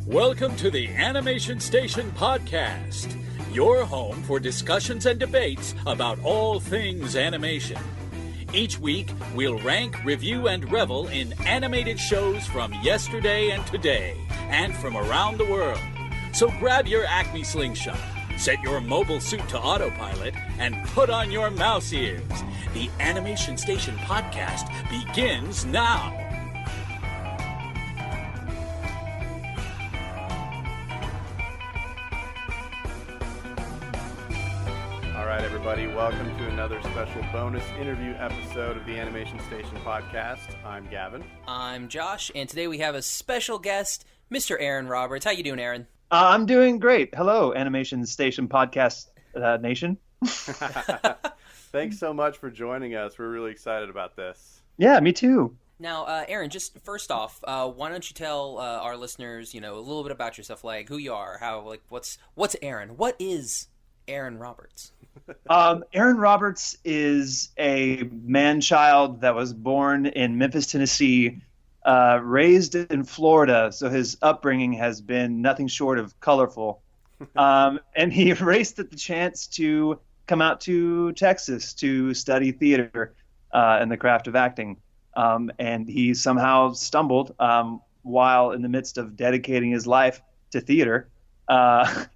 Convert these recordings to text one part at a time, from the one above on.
Welcome to the Animation Station Podcast, your home for discussions and debates about all things animation. Each week, we'll rank, review, and revel in animated shows from yesterday and today, and from around the world. So grab your Acme slingshot, set your mobile suit to autopilot, and put on your mouse ears. The Animation Station Podcast begins now. All right, everybody, welcome to another special bonus interview episode of the Animation Station Podcast. I'm Gavin. I'm Josh, and today we have a special guest, Mr. Aaron Roberts. How you doing, Aaron? I'm doing great. Hello, Animation Station Podcast Nation. Thanks so much for joining us. We're really excited about this. Yeah, me too. Now, Aaron, just first off, why don't you tell our listeners, a little bit about yourself, like who you are, what's Aaron? What is Aaron Roberts? Aaron Roberts is a man-child that was born in Memphis, Tennessee, raised in Florida, so his upbringing has been nothing short of colorful. And he raced at the chance to come out to Texas to study theater and the craft of acting. And he somehow stumbled while in the midst of dedicating his life to theater.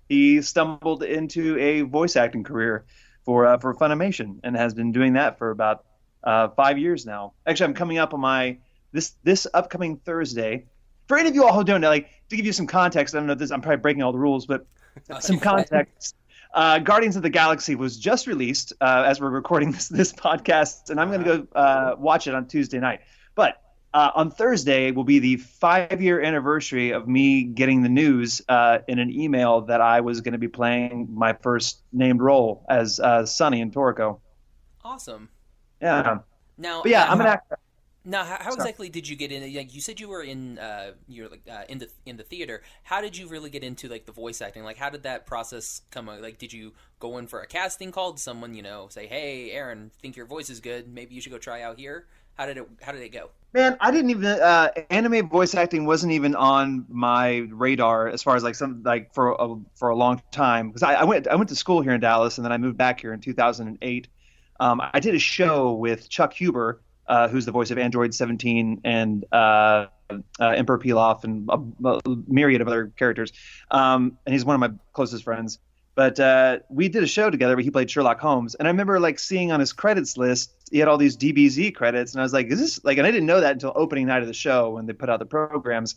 He stumbled into a voice acting career for Funimation and has been doing that for about 5 years now. Actually, I'm coming up on my this upcoming Thursday. For any of you all who don't know, to give you some context, I don't know if this, I'm probably breaking all the rules, but some context. Guardians of the Galaxy was just released as we're recording this podcast, and I'm going to go watch it on Tuesday night. But on Thursday will be the 5-year anniversary of me getting the news in an email that I was going to be playing my first named role as Sonny in Toriko. Awesome. Yeah. Now, but yeah, I'm an actor. Now, how exactly did you get in? You said you were in in the theater. How did you really get into the voice acting? How did that process come? Did you go in for a casting call? Did someone say, "Hey, Aaron, think your voice is good. Maybe you should go try out here"? How did it go? Man, I didn't even anime voice acting wasn't even on my radar as far as for a long time, because I went to school here in Dallas, and then I moved back here in 2008. I did a show with Chuck Huber, who's the voice of Android 17 and Emperor Pilaf and a myriad of other characters. And he's one of my closest friends. But we did a show together where he played Sherlock Holmes. And I remember seeing on his credits list, he had all these DBZ credits. And I was like, is this and I didn't know that until opening night of the show when they put out the programs.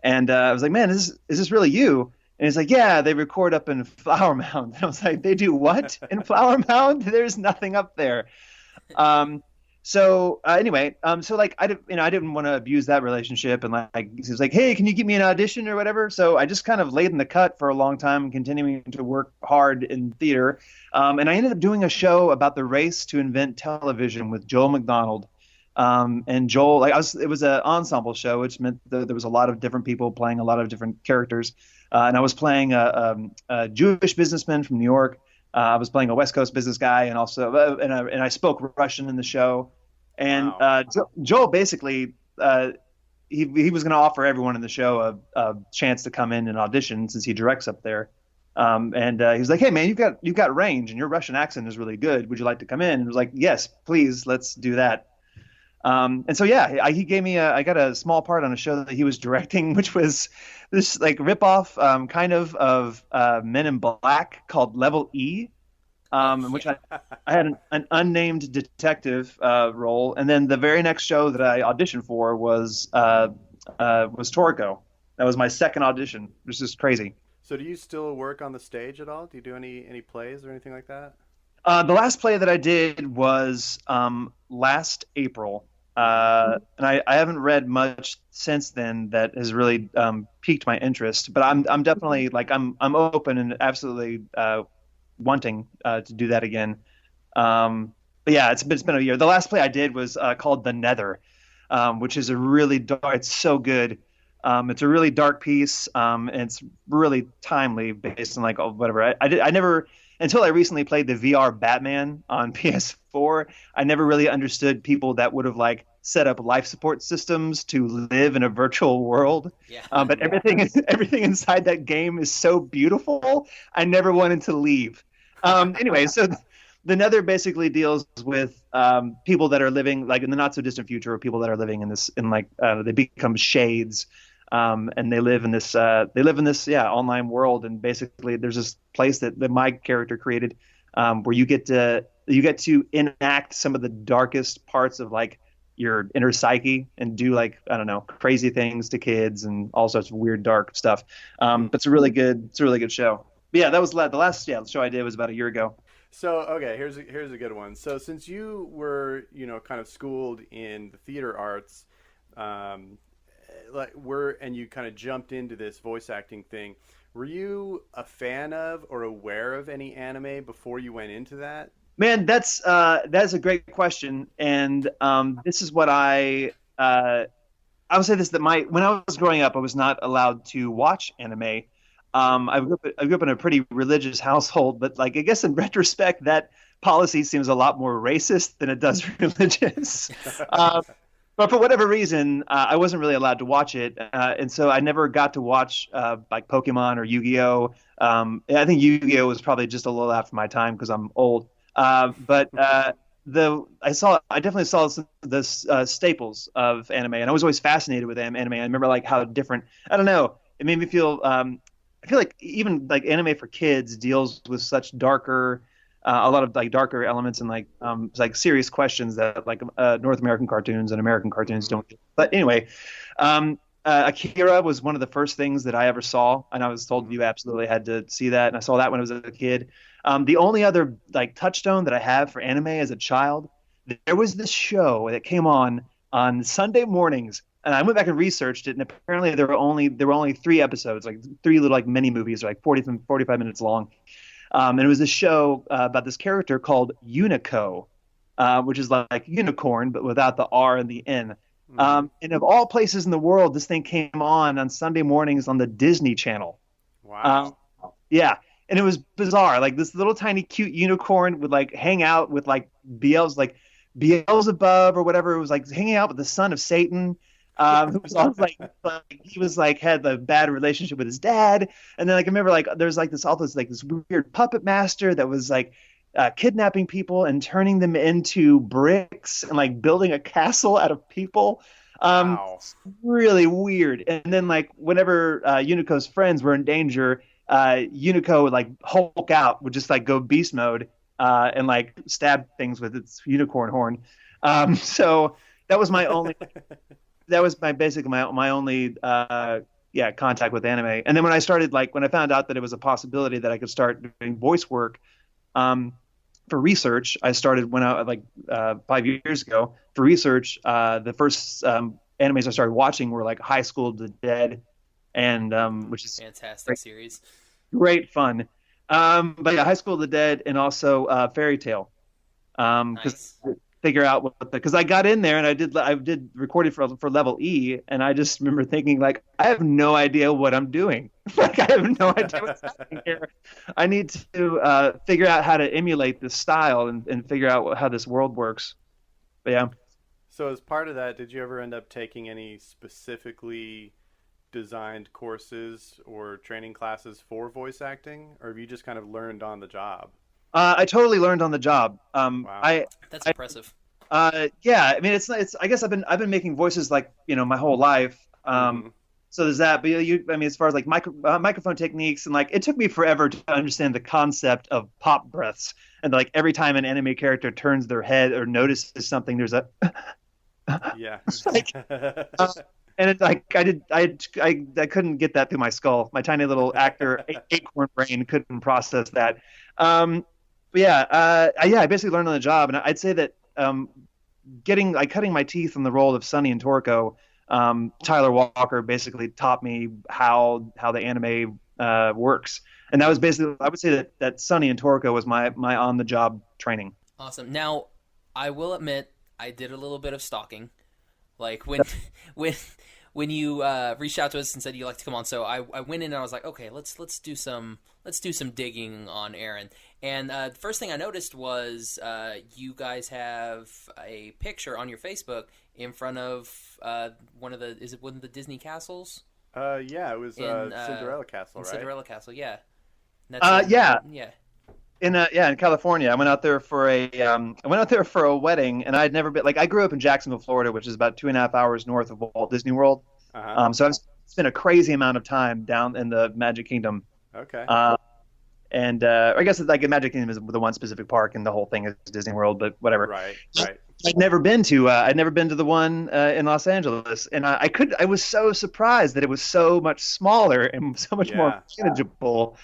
And I was like, man, is this really you? And he's like, yeah, they record up in Flower Mound. And I was like, they do what in Flower Mound? There's nothing up there. So anyway, I didn't want to abuse that relationship, and he was like, hey, can you give me an audition or whatever? So I just kind of laid in the cut for a long time, continuing to work hard in theater. And I ended up doing a show about the race to invent television with Joel McDonald. And Joel, it was an ensemble show, which meant there was a lot of different people playing a lot of different characters. And I was playing a Jewish businessman from New York. I was playing a West Coast business guy, and also and I spoke Russian in the show. And wow. Joel basically he was going to offer everyone in the show a chance to come in and audition since he directs up there. And he was like, "Hey man, you've got range, and your Russian accent is really good. Would you like to come in?" And I was like, "Yes, please, let's do that." And so yeah, he gave me I got a small part on a show that he was directing, which was this ripoff kind of Men in Black called Level E. In which I had an unnamed detective role, and then the very next show that I auditioned for was Toriko. That was my second audition, which is crazy. So do you still work on the stage at all? Do you do any plays or anything like that? The last play that I did was last April, and I haven't read much since then that has really piqued my interest. But I'm definitely I'm open and absolutely wanting to do that again. But yeah, it's been a year. The last play I did was called The Nether, which is a really dark, it's so good. It's a really dark piece, and it's really timely based on like whatever. I never, until I recently played the VR Batman on PS4, I never really understood people that would have like set up life support systems to live in a virtual world. Yeah. But everything inside that game is so beautiful. I never wanted to leave. Anyway, so the Nether basically deals with people that are living like in the not so distant future, or people that are living in this they become shades. And they live in this online world, and basically there's this place that my character created, where you get to enact some of the darkest parts of like your inner psyche and do like, I don't know, crazy things to kids and all sorts of weird dark stuff. But it's a really good show. But yeah, that was the last show I did was about a year ago. So okay, here's a good one. So since you were kind of schooled in the theater arts, and you kind of jumped into this voice acting thing, were you a fan of or aware of any anime before you went into that? Man, that's a great question, and this is what I would say this, that when I was growing up, I was not allowed to watch anime. I grew up in a pretty religious household, but like I guess in retrospect, that policy seems a lot more racist than it does religious. But for whatever reason, I wasn't really allowed to watch it, and so I never got to watch like Pokemon or Yu-Gi-Oh. I think Yu-Gi-Oh was probably just a little after my time because I'm old. But I definitely saw the staples of anime, and I was always fascinated with anime. I remember like how different. I don't know. It made me feel. I feel like even like anime for kids deals with such darker. A lot of like darker elements and like serious questions that like North American cartoons and American cartoons don't. But anyway, Akira was one of the first things that I ever saw, and I was told you absolutely had to see that, and I saw that when I was a kid. The only other like touchstone that I have for anime as a child, there was this show that came on Sunday mornings, and I went back and researched it, and apparently there were only 3 episodes, like 3 little like mini movies, like 45 minutes long. And it was this show about this character called Unico, which is like unicorn, but without the R and the N. And of all places in the world, this thing came on Sunday mornings on the Disney Channel. Wow. Yeah. And it was bizarre. Like this little tiny cute unicorn would like hang out with like Beelzebub or whatever. It was like hanging out with the son of Satan. Who was also like he was like had a bad relationship with his dad, and then like I remember like there's like this weird puppet master that was like kidnapping people and turning them into bricks and like building a castle out of people. Wow. Really weird. And then like whenever Unico's friends were in danger, Unico would like Hulk out, would just like go beast mode and like stab things with its unicorn horn. So that was my only. That was my only contact with anime. And then when I found out that it was a possibility that I could start doing voice work for research, I started when I 5 years ago for research. The first animes I started watching were like High School of the Dead, and which is fantastic series, great fun. But yeah, High School of the Dead, and also Fairy Tale. Nice. Figure out because I got in there and I did recording for level E, and I just remember thinking like I have no idea what I'm doing. Like I have no idea what's happening here. I need to figure out how to emulate this style and figure out how this world works. But yeah. So as part of that, did you ever end up taking any specifically designed courses or training classes for voice acting, or have you just kind of learned on the job? I totally learned on the job. Wow. That's impressive. Yeah, I mean, it's. I guess I've been making voices like my whole life. So there's that. But I mean, as far as like microphone techniques and like, it took me forever to understand the concept of pop breaths, and like every time an anime character turns their head or notices something, there's a. Yeah. And it's like I couldn't get that through my skull. My tiny little actor acorn brain couldn't process that. But yeah, I basically learned on the job, and I'd say that cutting my teeth in the role of Sonny and Toriko, Tyler Walker basically taught me how the anime works, and that was basically, I would say that Sonny and Toriko was my on the job training. Awesome. Now, I will admit I did a little bit of stalking, like when when you reached out to us and said you'd like to come on, so I went in and I was like, okay, let's do some digging on Aaron. And the first thing I noticed was you guys have a picture on your Facebook in front of one of the Disney castles? Yeah, it was Cinderella Castle, right? Cinderella Castle, yeah. Yeah. Yeah. In California. I went out there for a wedding, and I'd never been, like, I grew up in Jacksonville, Florida, which is about 2.5 hours north of Walt Disney World. So I've spent a crazy amount of time down in the Magic Kingdom. Okay. And I guess like Magic Kingdom is the one specific park, and the whole thing is Disney World, but whatever. Right. I'd never been to the one in Los Angeles, and I was so surprised that it was so much smaller and so much more manageable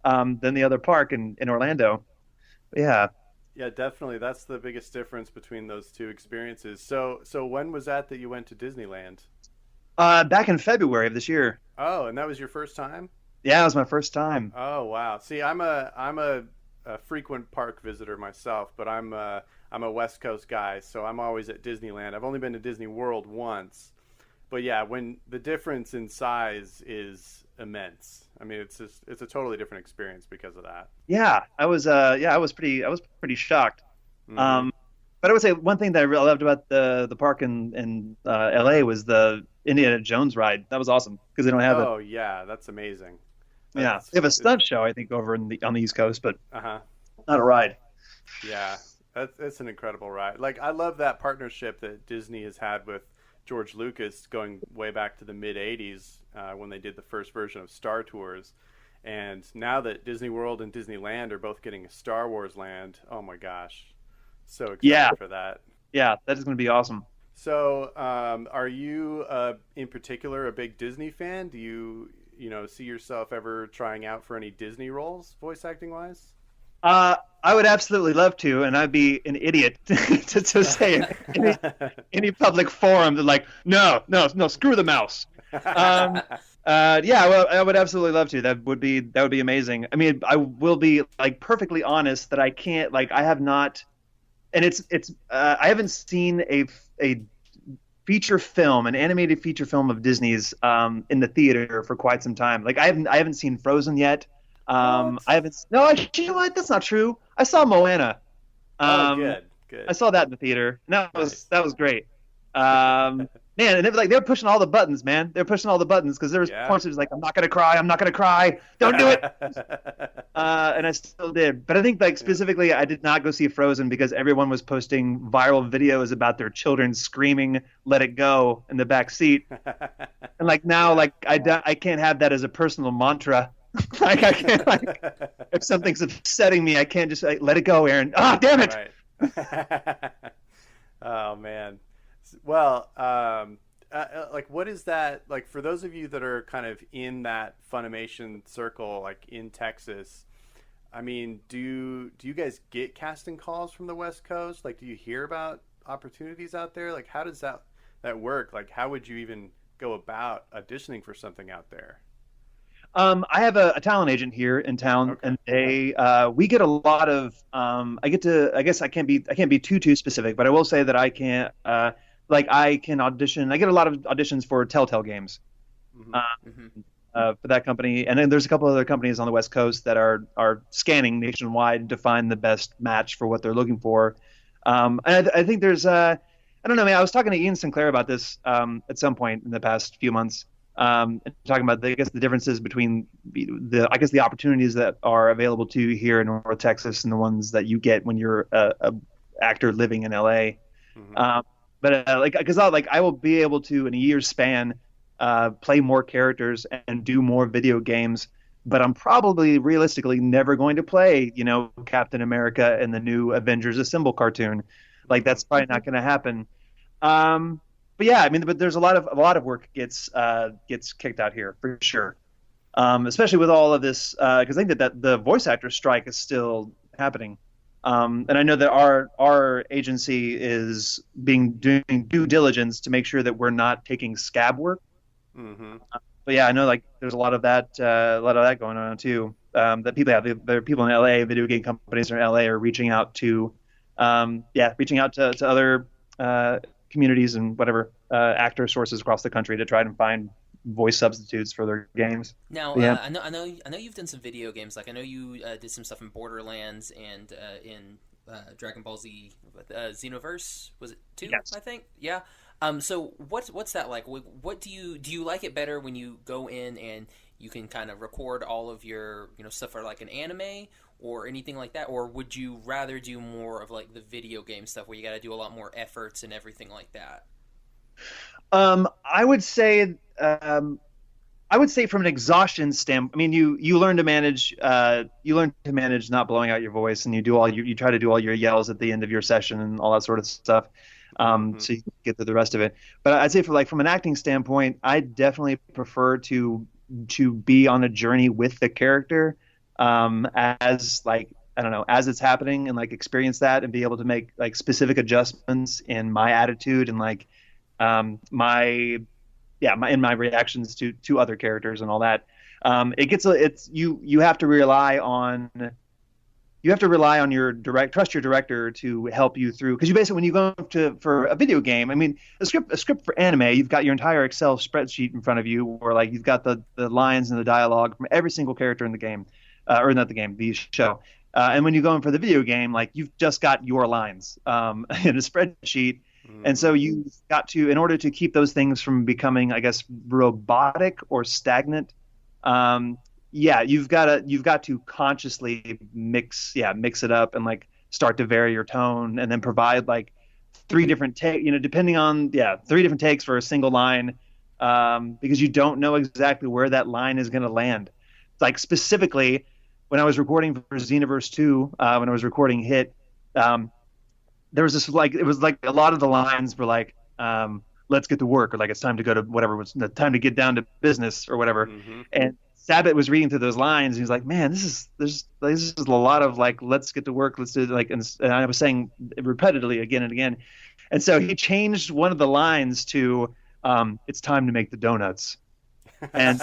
than the other park in Orlando. Yeah. Yeah, definitely. That's the biggest difference between those two experiences. So when was that you went to Disneyland? Back in February of this year. Oh, and that was your first time? Yeah, it was my first time. Oh, wow. See, I'm a frequent park visitor myself, but I'm a West Coast guy, so I'm always at Disneyland. I've only been to Disney World once. But yeah, when the difference in size is immense. I mean, it's a totally different experience because of that. Yeah, I was pretty shocked. Mm-hmm. But I would say one thing that I really loved about the park in LA was the Indiana Jones ride. That was awesome because they don't have it. Oh yeah, that's amazing. They have a stunt show, I think, over on the East Coast, but not a ride. Yeah, that's an incredible ride. Like, I love that partnership that Disney has had with George Lucas going way back to the mid '80s when they did the first version of Star Tours, and now that Disney World and Disneyland are both getting a Star Wars land, oh my gosh, so excited for that. Yeah, that is going to be awesome. So, are you in particular a big Disney fan? Do you see yourself ever trying out for any Disney roles, voice acting wise? I would absolutely love to, and I'd be an idiot to say in any public forum that, like, no, screw the mouse. Yeah, well, I would absolutely love to. That would be amazing. I mean, I will be, like, perfectly honest that I can't, like, I have not, and I haven't seen a feature film, an animated feature film of Disney's in the theater for quite some time. Like, I haven't seen Frozen yet. I haven't. No, actually, you know what? That's not true. I saw Moana. Good. I saw that in the theater, and that was great. Man, and they're pushing all the buttons, man. They're pushing all the buttons because there was points where it was like, I'm not gonna cry, don't do it. And I still did, but I think, like, specifically, I did not go see Frozen because everyone was posting viral videos about their children screaming "Let it go" in the back seat, and, like, now, like, I can't have that as a personal mantra. Like, I can't, like, if something's upsetting me, I can't just, like, let it go, Aaron. Ah, damn it! Right. Oh man. Well, like, what is that like for those of you that are kind of in that Funimation circle, like in Texas? I mean, do you guys get casting calls from the West Coast? Like, do you hear about opportunities out there? Like, how does that work? Like, how would you even go about auditioning for something out there? I have a talent agent here in town, and we get a lot of. I guess I can't be too specific, but I will say that I can't. I can audition. I get a lot of auditions for Telltale games, for that company, and then there's a couple other companies on the West Coast that are scanning nationwide to find the best match for what they're looking for. And I think there's I don't know, man. I was talking to Ian Sinclair about this at some point in the past few months. Talking about the differences between the opportunities that are available to you here in North Texas and the ones that you get when you're a actor living in LA. Because I will be able to, in a year's span, play more characters and do more video games, but I'm probably realistically never going to play, Captain America in the new Avengers Assemble cartoon. Like, that's probably not going to happen. But yeah, I mean, but there's a lot of work gets kicked out here for sure, especially with all of this, because I think that the voice actor strike is still happening, and I know that our agency is doing due diligence to make sure that we're not taking scab work. But yeah, I know, like, there's a lot of that going on too. That people have, there are people in LA, video game companies in LA are reaching out to other communities and whatever actor sources across the country to try and find voice substitutes for their games. Now, Yeah. I know you've done some video games. Like I know you did some stuff in Borderlands and in Dragon Ball Z, Xenoverse. Was it 2? Yes. I think. Yeah. So what's that like? What do you like it better when you go in and you can kind of record all of your stuff for like an anime or anything like that, or would you rather do more of like the video game stuff where you got to do a lot more efforts and everything like that? I would say from an exhaustion standpoint, I mean, you learn to manage not blowing out your voice, and you try to do all your yells at the end of your session and all that sort of stuff. So you get through the rest of it. But I'd say from an acting standpoint, I definitely prefer to be on a journey with the character, as like, I don't know, as it's happening, and like experience that and be able to make like specific adjustments in my attitude and like my reactions to other characters and all that. You have to rely on trust your director to help you through, because you basically, when you go for a video game, I mean, a script for anime, you've got your entire Excel spreadsheet in front of you, where like you've got the lines and the dialogue from every single character in the game, or not the game, the show. And when you go in for the video game, like you've just got your lines in a spreadsheet. And so you've got to, in order to keep those things from becoming, I guess, robotic or stagnant, you've got to consciously mix it up and like start to vary your tone, and then provide like three different takes for a single line, because you don't know exactly where that line is going to land. Like specifically, when I was recording for Xenoverse 2, when I was recording Hit, there was this like, it was like a lot of the lines were like, let's get to work, or like it's time to go to whatever, was the time to get down to business or whatever. And Sabat was reading through those lines, and he was like, man, this is a lot of like, let's get to work, let's do it, like, and I was saying repetitively again and again. And so he changed one of the lines to, it's time to make the donuts. And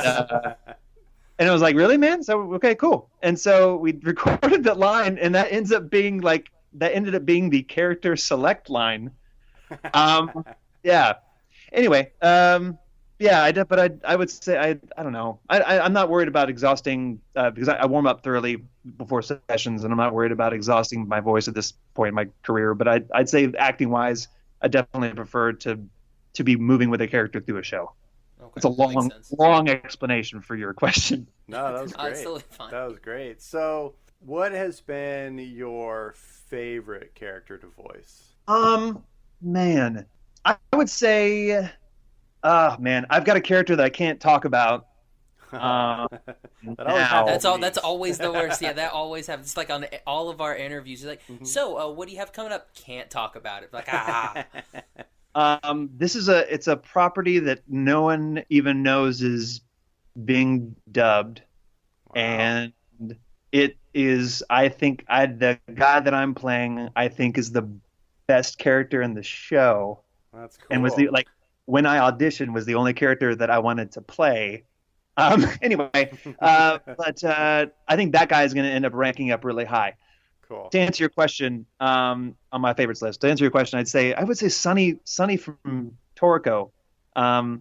and I was like, really, man? So okay, cool. And so we recorded that line, and that ended up being the character select line. Yeah. Anyway, but I would say I don't know. I'm not worried about exhausting, because I warm up thoroughly before sessions, and I'm not worried about exhausting my voice at this point in my career. But I'd say acting wise, I definitely prefer to be moving with a character through a show. Okay, it's a long explanation for your question. No, that was great. It's totally fine. That was great. So, what has been your favorite character to voice? Man, I would say, I've got a character that I can't talk about. That's always the worst. Yeah, that always happens. It's like on all of our interviews. You're like, so what do you have coming up? Can't talk about it. Like, it's a property that no one even knows is being dubbed. Wow. And it is, I think, the guy that I'm playing, I think, is the best character in the show. That's cool. And when I auditioned, was the only character that I wanted to play. Anyway, but I think that guy is going to end up ranking up really high. Cool. To answer your question, on my favorites list, I would say Sonny from Toriko. I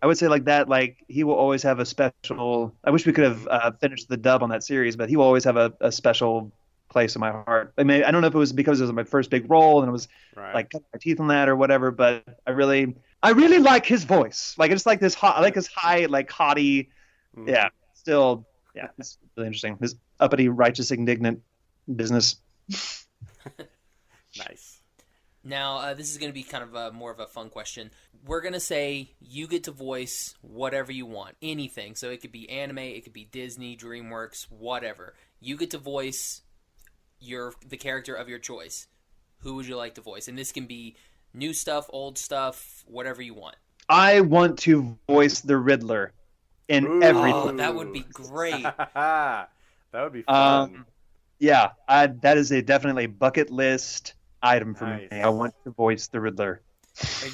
would say like that. Like he will always have a special. I wish we could have finished the dub on that series, but he will always have a special place in my heart. I mean, I don't know if it was because it was my first big role and it was like cutting my teeth on that or whatever, but I really like his voice. Like it's like this hot, I like his high, like haughty. Yeah, still, yeah, it's really interesting. His uppity, righteous, indignant business. Nice. Now, this is going to be kind of more of a fun question. We're going to say you get to voice whatever you want, anything. So it could be anime, it could be Disney, DreamWorks, whatever. You get to voice the character of your choice. Who would you like to voice? And this can be new stuff, old stuff, whatever you want. I want to voice the Riddler in everything. Oh, that would be great. That would be fun. Yeah, that is definitely bucket list item for me. I want to voice the Riddler. Or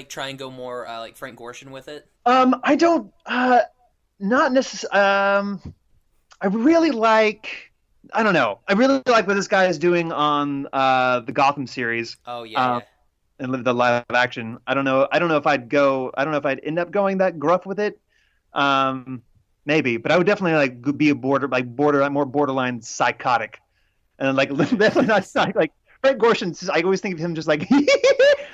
try and go more like Frank Gorshin with it? I don't, not necessarily, I really like what this guy is doing on the Gotham series. Oh, yeah. and live the live action. I don't know if I'd go. I don't know if I'd end up going that gruff with it. Maybe, but I would definitely like be a more borderline psychotic, and like definitely not like Frank Gorshin. I always think of him just like,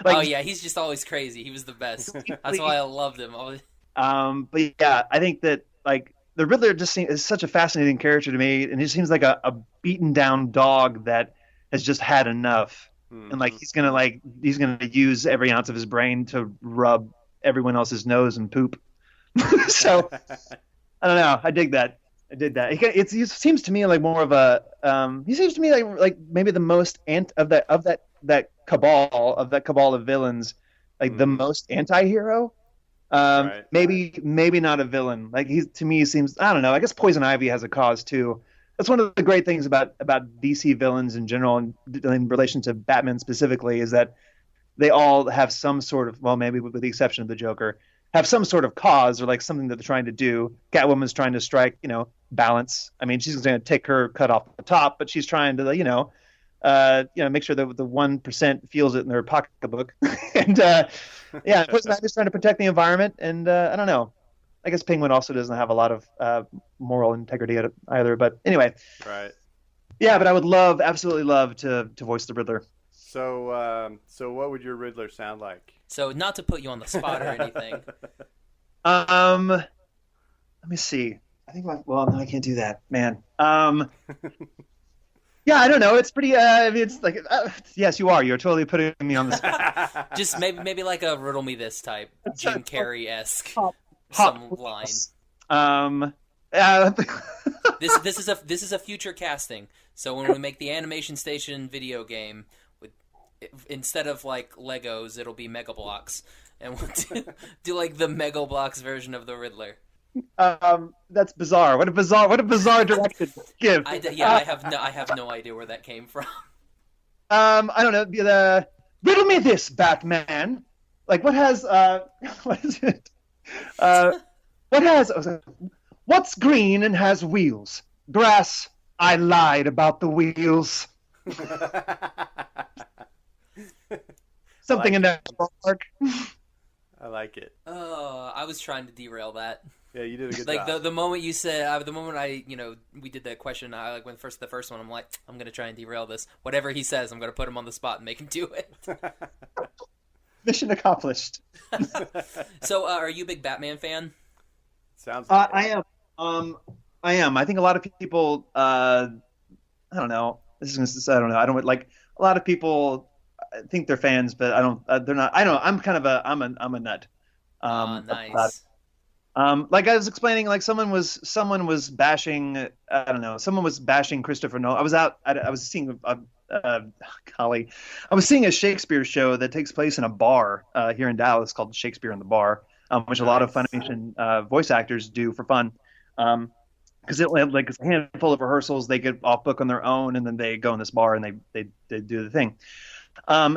oh yeah, he's just always crazy. He was the best. That's why I loved him. But yeah, I think that like the Riddler is such a fascinating character to me, and he seems like a beaten down dog that has just had enough, and like he's gonna use every ounce of his brain to rub everyone else's nose and poop. So I don't know. I dig that. He seems to me like more of a. He seems to me like maybe the most of that cabal of villains, like the most anti-hero. Right. Maybe not a villain. Like to me seems, I don't know. I guess Poison Ivy has a cause too. That's one of the great things about DC villains in general, and in relation to Batman specifically, is that they all have some sort of, well, maybe with the exception of the Joker, have some sort of cause or like something that they're trying to do. Catwoman's trying to strike, balance. I mean, she's going to take her cut off the top, but she's trying to, make sure that the 1% feels it in their pocketbook. And Poison Ivy's trying to protect the environment. And I don't know. I guess Penguin also doesn't have a lot of moral integrity either. But anyway. Right. Yeah, but I would absolutely love to voice the Riddler. So what would your Riddler sound like? So not to put you on the spot or anything. Let me see. I think no, I can't do that, man. Yeah, I don't know. It's pretty. I mean, it's like, yes, you are. You're totally putting me on the spot. Just maybe like a riddle me this type, Jim Carrey-esque, some line. This is a future casting. So when we make the Animation Station video game, instead of like Legos, it'll be Mega Bloks, and we'll do like the Mega Bloks version of the Riddler. That's bizarre. What a bizarre direction to give. I have no idea where that came from. I don't know. Riddle me this, Batman. Like, what has what is it? What's green and has wheels? Grass. I lied about the wheels. Something in that ballpark. I like it. I was trying to derail that. Yeah, you did a good job. Like the moment you said, the moment we did that question, I like when the first one, I'm like, I'm gonna try and derail this. Whatever he says, I'm gonna put him on the spot and make him do it. Mission accomplished. So, are you a big Batman fan? Sounds like it. I am. I think a lot of people. I don't know. I don't know. I don't like a lot of people. Think they're fans, but I don't. They're not. I don't. I'm kind of a. I'm a nut. Nice. Like I was explaining, like someone was bashing. I don't know. Someone was bashing Christopher Nolan. I was out. I was seeing I was seeing a Shakespeare show that takes place in a bar here in Dallas called Shakespeare in the Bar, which a lot of Funimation voice actors do for fun. Because it had like a handful of rehearsals. They get off book on their own, and then they go in this bar and they do the thing.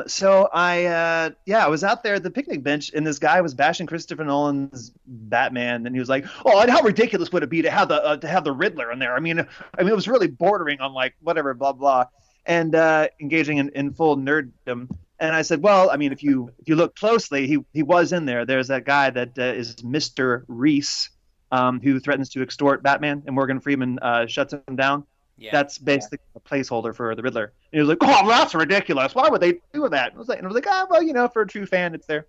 So I was out there at the picnic bench, and this guy was bashing Christopher Nolan's Batman, and he was like, "Oh, and how ridiculous would it be to have the Riddler in there? I mean, it was really bordering on like whatever, blah blah," and engaging in full nerddom. And I said, "Well, I mean, if you look closely, he was in there. There's that guy that is Mr. Reese, who threatens to extort Batman, and Morgan Freeman shuts him down." Yeah. That's basically a placeholder for the Riddler. And he was like, "Oh, that's ridiculous. Why would they do that?" I was like, well, for a true fan, it's there.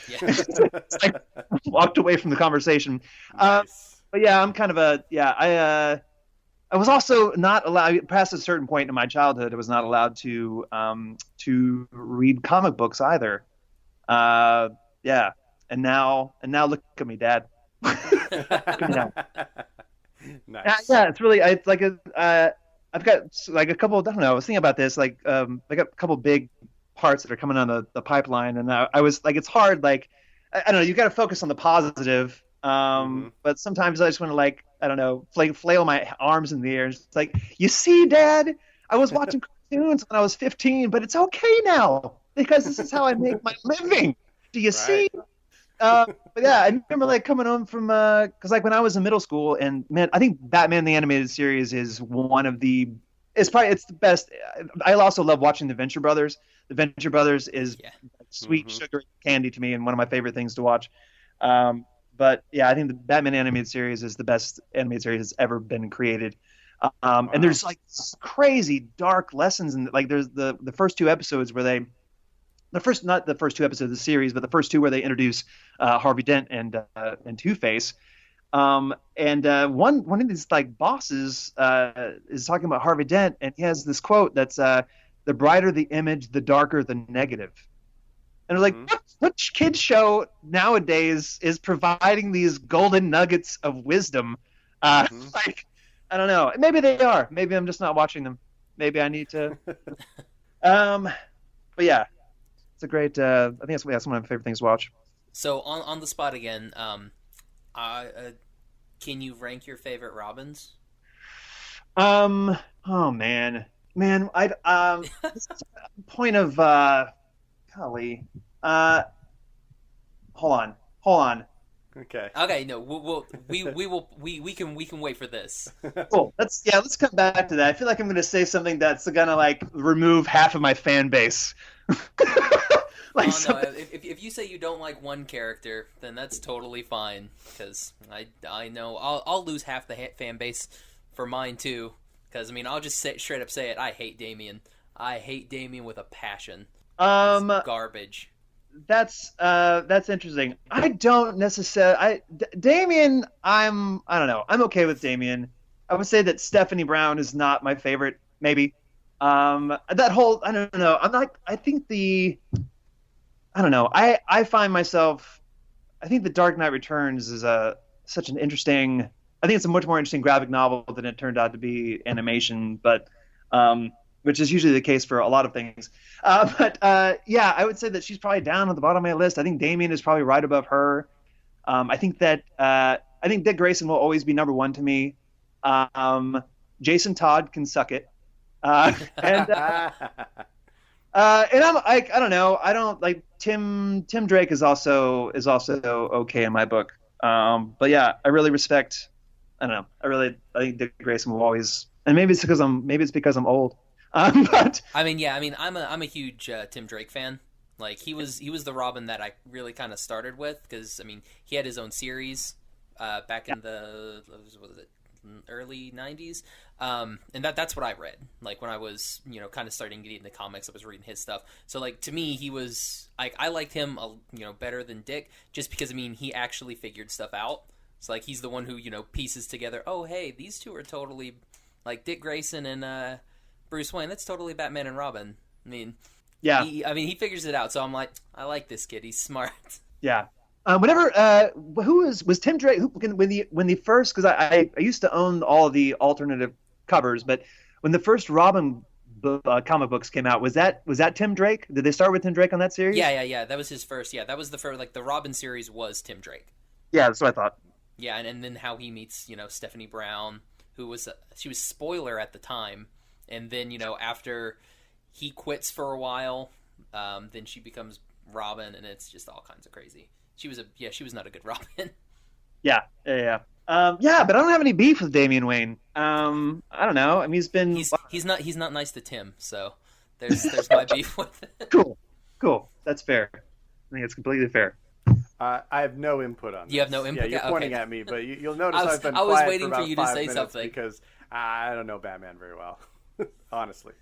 Yeah. I walked away from the conversation. Nice. But yeah, I'm kind of I was also not allowed, past a certain point in my childhood, I was not allowed to read comic books either. Yeah. And now look at me, Dad. Nice. Yeah, it's really. I've got like a couple. I don't know. I was thinking about this. Like, I got a couple big parts that are coming on the pipeline, and I was like, it's hard. Like, I don't know. You got to focus on the positive. But sometimes I just want to, like, I don't know, flail my arms in the air. It's like, you see, Dad, I was watching cartoons when I was 15, but it's okay now because this is how I make my living. Do you see? But yeah, I remember like coming home from because like when I was in middle school, and man, I think Batman the Animated Series is one of the it's the best. I also love watching the Venture Brothers. The Venture Brothers is sweet sugar candy to me, and one of my favorite things to watch. But yeah, I think the Batman animated series is the best animated series that's ever been created. And there's like crazy dark lessons, and like there's the first two episodes where they, not the first two episodes of the series, but the first two where they introduce Harvey Dent and Two-Face. One of these like bosses is talking about Harvey Dent, and he has this quote that's the brighter the image, the darker the negative. And we're like, which kids show nowadays is providing these golden nuggets of wisdom? Like, I don't know. Maybe they are. Maybe I'm just not watching them. Maybe I need to. But yeah, it's a great. I think that's one of my favorite things to watch. So on the spot again. Can you rank your favorite Robins? Oh man, I point of golly. Hold on. Okay. No, we can wait for this. Cool. Let's come back to that. I feel like I'm going to say something that's gonna like remove half of my fan base. Like no, if you say you don't like one character, then that's totally fine. Because I know I'll lose half the fan base for mine too. Because I mean, I'll just straight up say it. I hate Damian. I hate Damian with a passion. He's garbage. That's interesting. I don't necessarily. Damian. I don't know. I'm okay with Damian. I would say that Stephanie Brown is not my favorite. Maybe. That whole. I don't know. I don't know. I find myself. I think The Dark Knight Returns is such an interesting. I think it's a much more interesting graphic novel than it turned out to be animation, but which is usually the case for a lot of things. Yeah, I would say that she's probably down at the bottom of my list. I think Damian is probably right above her. I think Dick Grayson will always be number one to me. Jason Todd can suck it. And I don't know. I don't like Tim Drake is also okay in my book. But yeah, I really respect. I don't know. I think Dick Grayson will always, and maybe it's because I'm old. But I'm a huge Tim Drake fan. Like he was the Robin that I really kind of started with because I mean he had his own series back in the early 90s. And that's what I read. Like when I was, kind of starting getting into comics, I was reading his stuff. So like to me, he was like I liked him, better than Dick, just because I mean he actually figured stuff out. It's like he's the one who pieces together. Oh hey, these two are totally like Dick Grayson and Bruce Wayne. That's totally Batman and Robin. I mean, yeah. He figures it out. So I'm like, I like this kid. He's smart. Yeah. Who was Tim Drake? When the first, because I used to own all of the alternative covers, but when the first Robin comic books came out, was that Tim Drake? Did they start with Tim Drake on that series? Yeah. That was his first. Yeah, that was the first. Like the Robin series was Tim Drake. Yeah, that's what I thought. Yeah, and then how he meets Stephanie Brown, she was spoiler at the time, and then after he quits for a while, then she becomes Robin, and it's just all kinds of crazy. She was not a good Robin. Yeah. But I don't have any beef with Damian Wayne. I don't know. I mean, he's not nice to Tim, so there's my beef with it. Cool. That's fair. I think it's completely fair. I have no input on this. You have no input? Yeah, you're pointing at me, but you'll notice I've been I was quiet waiting for about you to 5 say minutes something because I don't know Batman very well, honestly.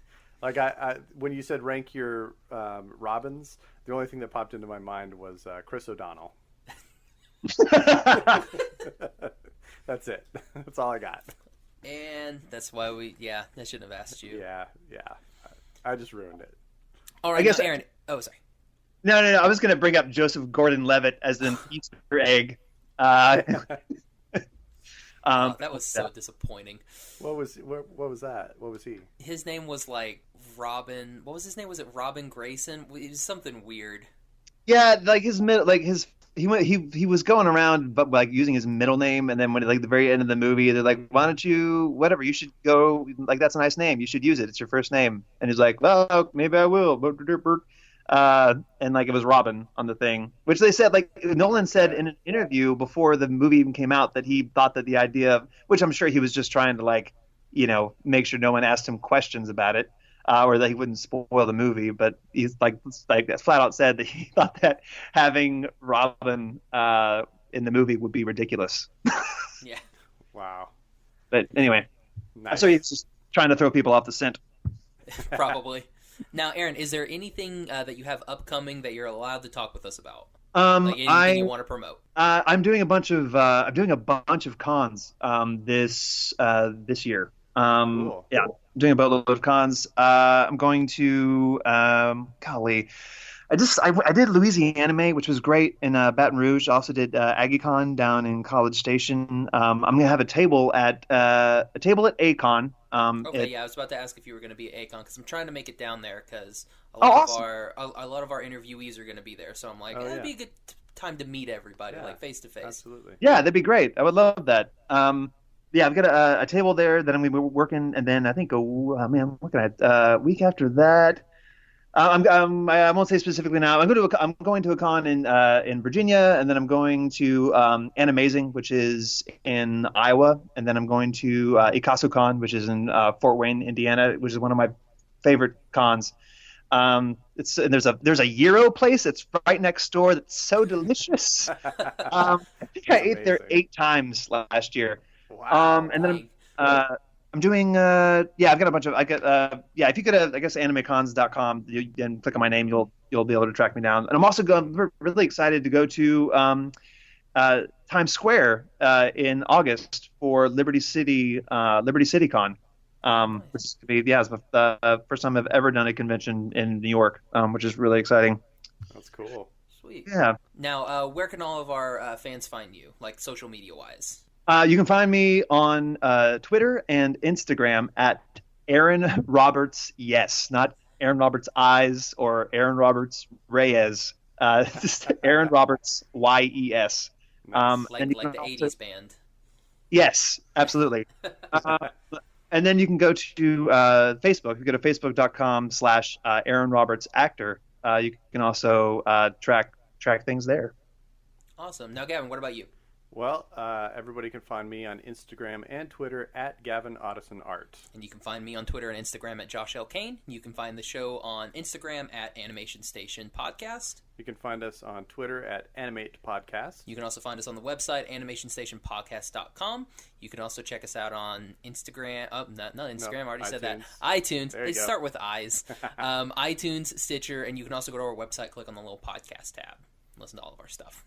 Like I when you said rank your Robins, the only thing that popped into my mind was Chris O'Donnell. That's it. That's all I got. And that's why I shouldn't have asked you. Yeah. I just ruined it. All right, I guess Aaron. Oh, sorry. No. I was going to bring up Joseph Gordon-Levitt as an Easter egg. That was so disappointing. What was that? What was he? His name was like Robin. What was his name? Was it Robin Grayson? It was something weird. Yeah, like he was going around, but like using his middle name, and then when like the very end of the movie, they're like, "Why don't you? Whatever, you should go. Like that's a nice name. You should use it. It's your first name." And he's like, "Well, maybe I will." And like it was Robin on the thing, which they said like Nolan said in an interview before the movie even came out that he thought that the idea of, which I'm sure he was just trying to like make sure no one asked him questions about it, or that he wouldn't spoil the movie. But he's like flat out said that he thought that having Robin in the movie would be ridiculous. Yeah. Wow. But anyway, Nice. so he's just trying to throw people off the scent. Probably. Now, Aaron, is there anything that you have upcoming that you're allowed to talk with us about? Like anything you want to promote? I'm doing a bunch of cons this year. Cool. Yeah, I'm doing a boatload of cons. I'm going to golly, I did Louisiana Anime, which was great in Baton Rouge. I also did AggieCon down in College Station. I'm gonna have a table at ACon. Okay, I was about to ask if you were going to be at ACon because I'm trying to make it down there because a lot of our interviewees are going to be there. So I'm like, it'd be a good time to meet everybody, like face to face. Absolutely. Yeah, that'd be great. I would love that. Yeah, I've got a table there that I'm going to be working, and then I think I'm looking at week after that. I won't say specifically now. I'm going to a con in Virginia, and then I'm going to Animazing, which is in Iowa, and then I'm going to IkasuCon, which is in Fort Wayne, Indiana, which is one of my favorite cons. There's a gyro place that's right next door that's so delicious. I think I ate there 8 times last year. Wow. And then I'm doing I've got a bunch of if you go to animecons.com and click on my name, you'll be able to track me down. And I'm also really excited to go to Times Square in August for Liberty City Con, which is going to be it's the first time I've ever done a convention in New York, which is really exciting. That's cool. Sweet. Yeah. Now, where can all of our fans find you, like social media wise? You can find me on Twitter and Instagram at Aaron Roberts. Yes, not Aaron Roberts Eyes or Aaron Roberts Reyes. Just Aaron Roberts YES. Nice. Like the 80s band. Yes, absolutely. And then you can go to Facebook. If you go to facebook.com/Aaron Roberts Actor, you can also track things there. Awesome. Now, Gavin, what about you? Well, everybody can find me on Instagram and Twitter at Gavin Otteson Art. And you can find me on Twitter and Instagram at Josh L. Kane. You can find the show on Instagram at Animation Station Podcast. You can find us on Twitter at Animate Podcast. You can also find us on the website, animationstationpodcast.com. You can also check us out on Instagram. Oh, not Instagram. I already said that. iTunes. There you go. Start with eyes. iTunes, Stitcher, and you can also go to our website, click on the little podcast tab. Listen to all of our stuff.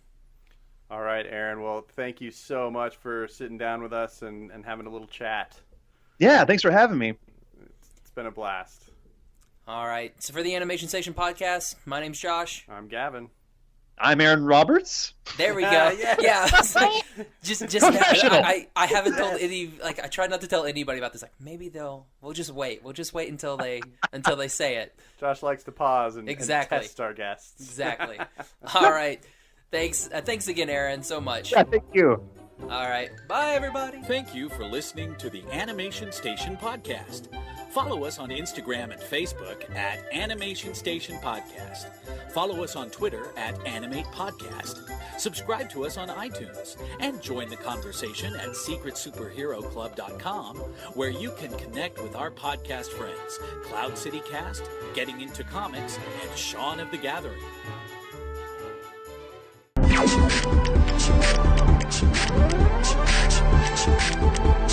All right, Aaron. Well, thank you so much for sitting down with us and having a little chat. Yeah, thanks for having me. It's been a blast. All right. So for the Animation Station Podcast, my name's Josh. I'm Gavin. I'm Aaron Roberts. There we go. Yeah. Just I haven't told any, like, I tried not to tell anybody about this. Like, maybe we'll just wait. We'll just wait until they say it. Josh likes to pause and Exactly. test our guests. Exactly. All right. Thanks again, Aaron, so much. Yeah, thank you. All right. Bye, everybody. Thank you for listening to the Animation Station Podcast. Follow us on Instagram and Facebook at Animation Station Podcast. Follow us on Twitter at Animate Podcast. Subscribe to us on iTunes. And join the conversation at SecretSuperheroClub.com, where you can connect with our podcast friends, Cloud City Cast, Getting Into Comics, and Shaun of the Gathering. Thank you.